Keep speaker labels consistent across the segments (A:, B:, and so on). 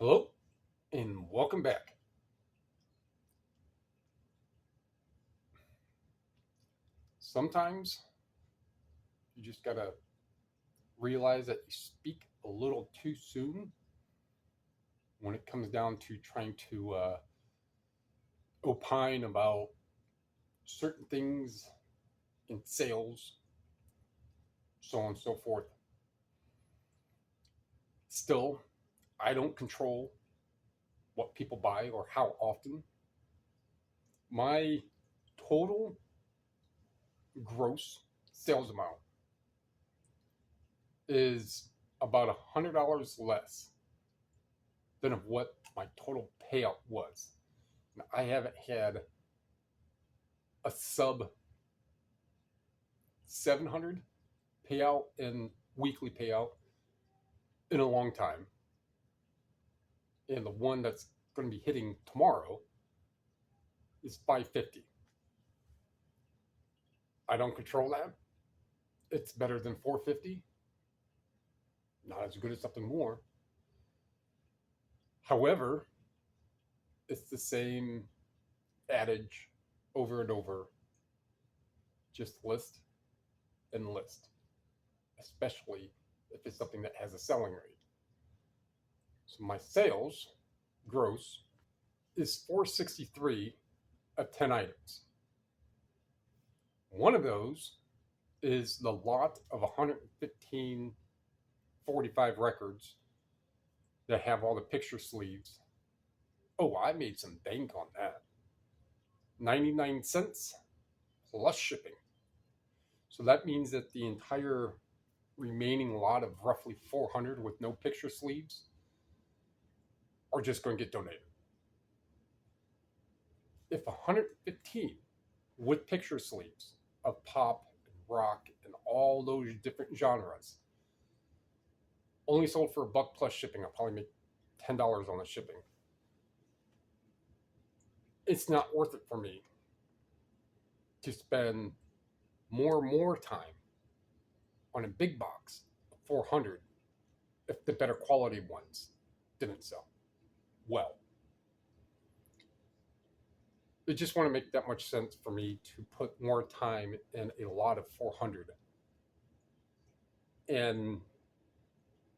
A: Hello and welcome back. Sometimes you just gotta realize that you speak a little too soon when it comes down to trying to opine about certain things in sales, so on and so forth. Still, I don't control what people buy or how often. My total gross sales amount is about $100 less than of what my total payout was. Now, I haven't had a sub 700 payout and weekly payout in a long time. And the one that's going to be hitting tomorrow is 550. I don't control that. It's better than 450. Not as good as something more. However, it's the same adage over and over. Just list and list, especially if it's something that has a selling rate. So my sales gross is 463 of 10 items. One of those is the lot of 115 45 records that have all the picture sleeves. Oh, I made some bank on that. 99 cents plus shipping. So that means that the entire remaining lot of roughly 400 with no picture sleeves are just going to get donated. If 115 with picture sleeves of pop and rock and all those different genres only sold for $1 plus shipping, I'll probably make $10 on the shipping. It's not worth it for me to spend more time on a big box of 400 if the better quality ones didn't sell well. It just want to make that much sense for me to put more time in a lot of 400 and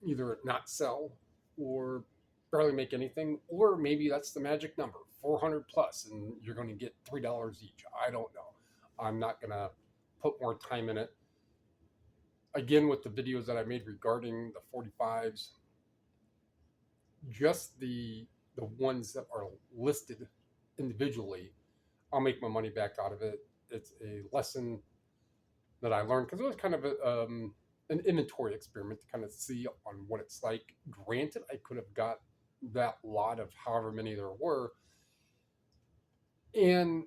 A: either not sell or barely make anything, or maybe that's the magic number 400 plus and you're going to get $3 each. I don't know. I'm not going to put more time in it. Again, with the videos that I made regarding the 45s, just the ones that are listed individually, I'll make my money back out of it. It's a lesson that I learned because it was kind of an inventory experiment to kind of see on what it's like. Granted, I could have got that lot of however many there were, and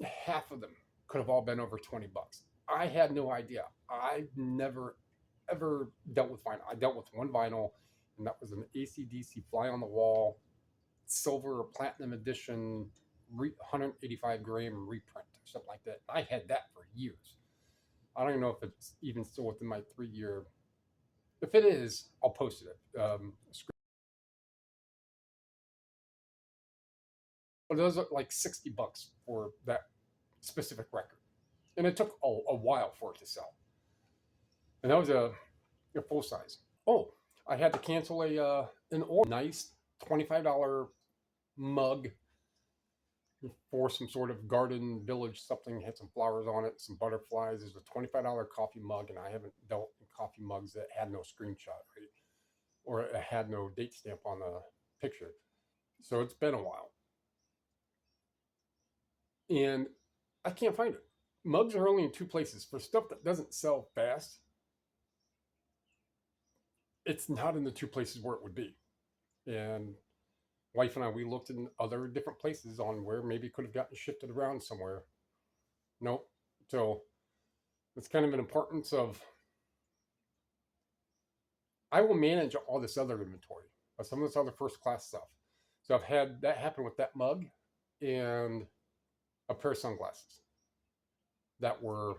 A: half of them could have all been over 20 bucks. I had no idea. I've never ever dealt with vinyl. I dealt with one vinyl, and that was an AC/DC fly on the wall, silver or platinum edition, 185 gram reprint, or something like that. I had that for years. I don't even know if it's even still within my 3 year. If it is, I'll post it. But those are like 60 bucks for that specific record. And it took a while for it to sell. And that was a full size. Oh, I had to cancel an order. Nice $25 mug for some sort of garden village something. Had some flowers on it, some butterflies. There's a $25 coffee mug, and I haven't dealt in coffee mugs that had no screenshot, right? Or it had no date stamp on the picture. So it's been a while. And I can't find it. Mugs are only in two places. For stuff that doesn't sell fast, it's not in the two places where it would be. And wife and I, we looked in other different places on where maybe it could have gotten shifted around somewhere. Nope. So it's kind of an importance of, I will manage all this other inventory, but some of this other first class stuff. So I've had that happen with that mug and a pair of sunglasses that were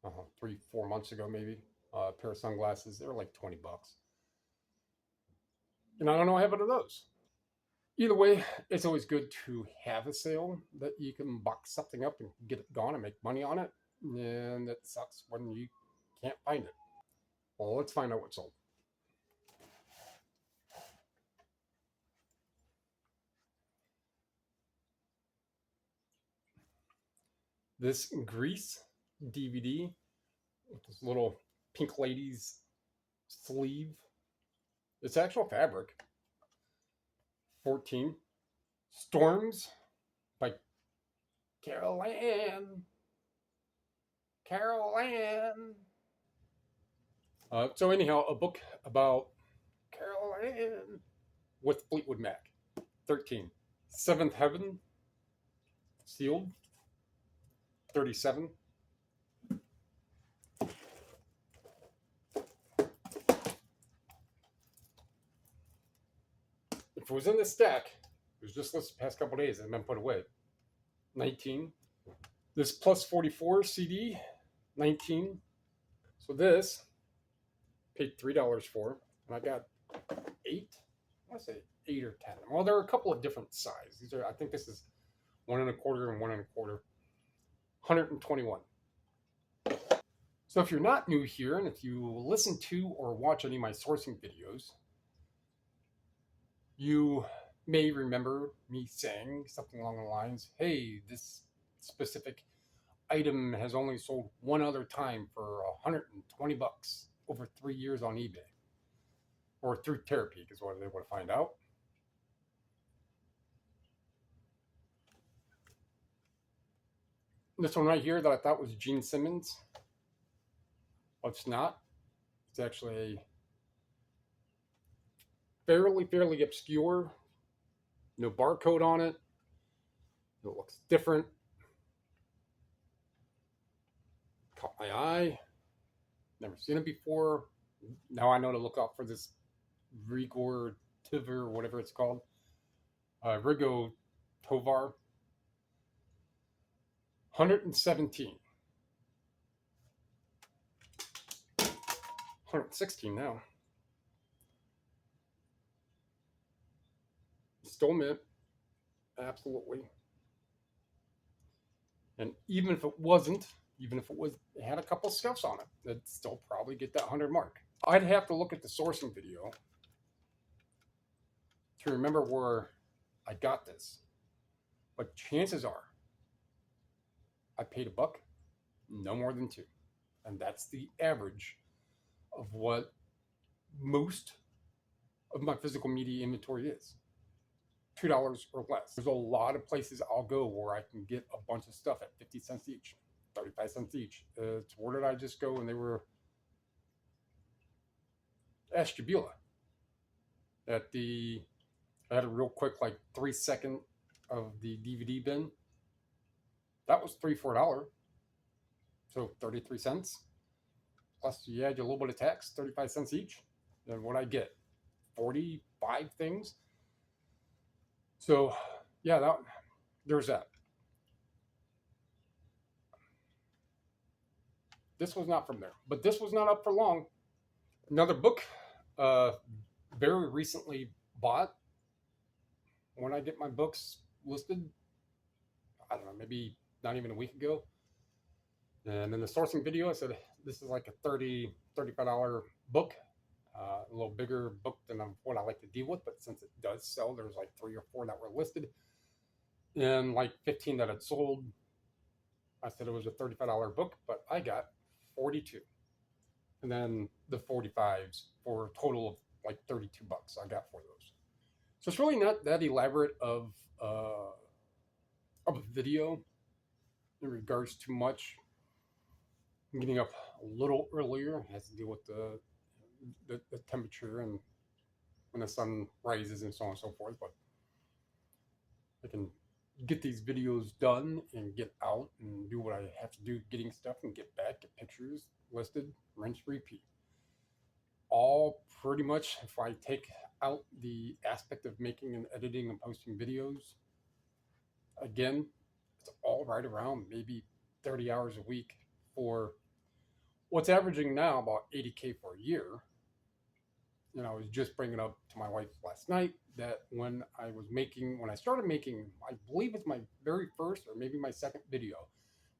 A: 3-4 months ago, maybe. A pair of sunglasses, they were like 20 bucks. And I don't have one of those. Either way, it's always good to have a sale that you can box something up and get it gone and make money on it. And it sucks when you can't find it. Well, let's find out what's sold. This Grease DVD with this little pink lady's sleeve. It's actual fabric. 14. Storms by Carol Ann. Carol Ann. So anyhow, a book about Carol Ann with Fleetwood Mac. 13. Seventh Heaven. Sealed. 37. If it was in the stack, it was just listed the past couple days and been put away. 19. This Plus 44 CD. 19. So this paid $3 for, and I got 8. I want to say 8 or 10. Well, there are a couple of different sizes. These are, I think this is 1 1/4 and 1 1/4. 121. So if you're not new here, and if you listen to or watch any of my sourcing videos, you may remember me saying something along the lines, hey, this specific item has only sold one other time for $120 over 3 years on eBay. Or through Terapeak is what I was able to find out. This one right here that I thought was Gene Simmons. Well, it's not. It's actually a fairly obscure. No barcode on it. It looks different. Caught my eye. Never seen it before. Now I know to look out for this Rigor Tiver, whatever it's called. Rigo Tovar. 117. 116 now. Still mint. Absolutely. And even if it wasn't, even if it had a couple scuffs on it, it'd still probably get that 100 mark. I'd have to look at the sourcing video to remember where I got this. But chances are, I paid $1, no more than $2. And that's the average of what most of my physical media inventory is. $2 or less. There's a lot of places I'll go where I can get a bunch of stuff at 50 cents each, 35 cents each. Where did I just go? And they were Ashtabula. I had a real quick, like 3-second of the DVD bin. That was $3-4. So 33 cents. Plus you add your little bit of tax, 35 cents each. Then what I get? 45 things. So yeah, there's that. This was not from there, but this was not up for long. Another book, very recently bought. When I get my books listed, I don't know, maybe not even a week ago. And in the sourcing video, I said, this is like a $35 book. A little bigger book than what I like to deal with, but since it does sell, there's like 3 or 4 that were listed, and like 15 that had sold. I said it was a $35 book, but I got 42, and then the 45s for a total of like $32 I got for those. So it's really not that elaborate of a video in regards to much. I'm getting up a little earlier. It has to deal with the temperature and when the sun rises and so on and so forth, but I can get these videos done and get out and do what I have to do, getting stuff and get back, get pictures listed, rinse, repeat. All pretty much, if I take out the aspect of making and editing and posting videos, again, it's all right around maybe 30 hours a week for what's averaging now about $80K for a year. And I was just bringing up to my wife last night that when I started making, I believe it's my very first or maybe my second video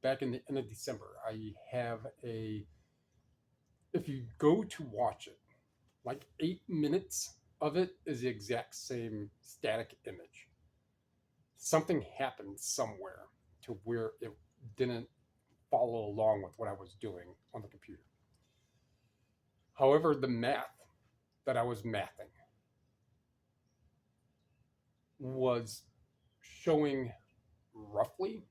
A: back in the end of December, I have if you go to watch it, like 8 minutes of it is the exact same static image. Something happened somewhere to where it didn't follow along with what I was doing on the computer. However, the math that I was mathing was showing roughly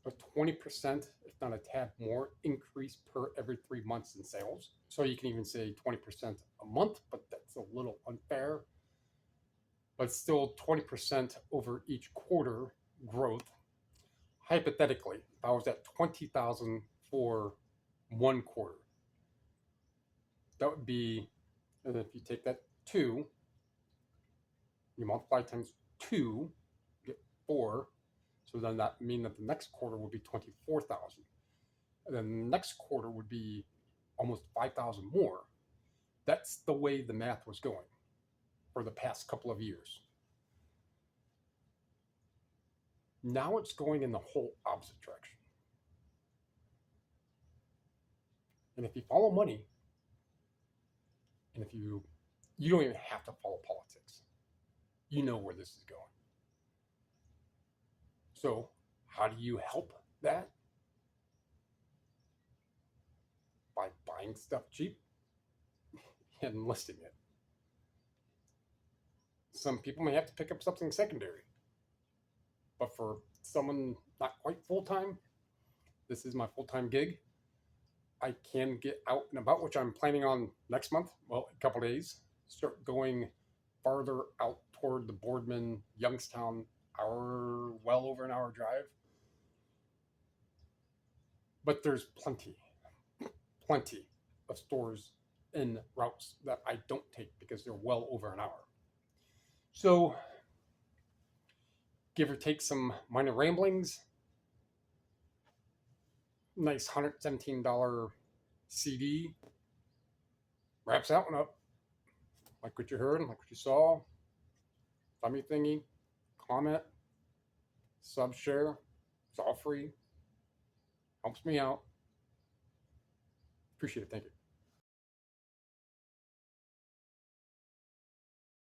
A: a 20%, if not a tad more, increase per every 3 months in sales. So you can even say 20% a month, but that's a little unfair. But still 20% over each quarter growth. Hypothetically, if I was at 20,000 for one quarter, that would be, and if you take that 2, you multiply times 2, you get 4. So then that means that the next quarter would be 24,000. And then the next quarter would be almost 5,000 more. That's the way the math was going for the past couple of years. Now it's going in the whole opposite direction. And if you follow money, and if you don't even have to follow politics, you know where this is going. So how do you help that? By buying stuff cheap and listing it. Some people may have to pick up something secondary. But for someone not quite full-time, this is my full-time gig. I can get out and about, which I'm planning on next month, well, a couple days, start going farther out toward the Boardman, Youngstown, well over an hour drive. But there's plenty of stores and routes that I don't take because they're well over an hour. So, give or take some minor ramblings, nice $117 CD wraps that one up. Like what you heard, like what you saw. Thummy thingy, comment, sub, share. It's all free. Helps me out. Appreciate it. Thank you.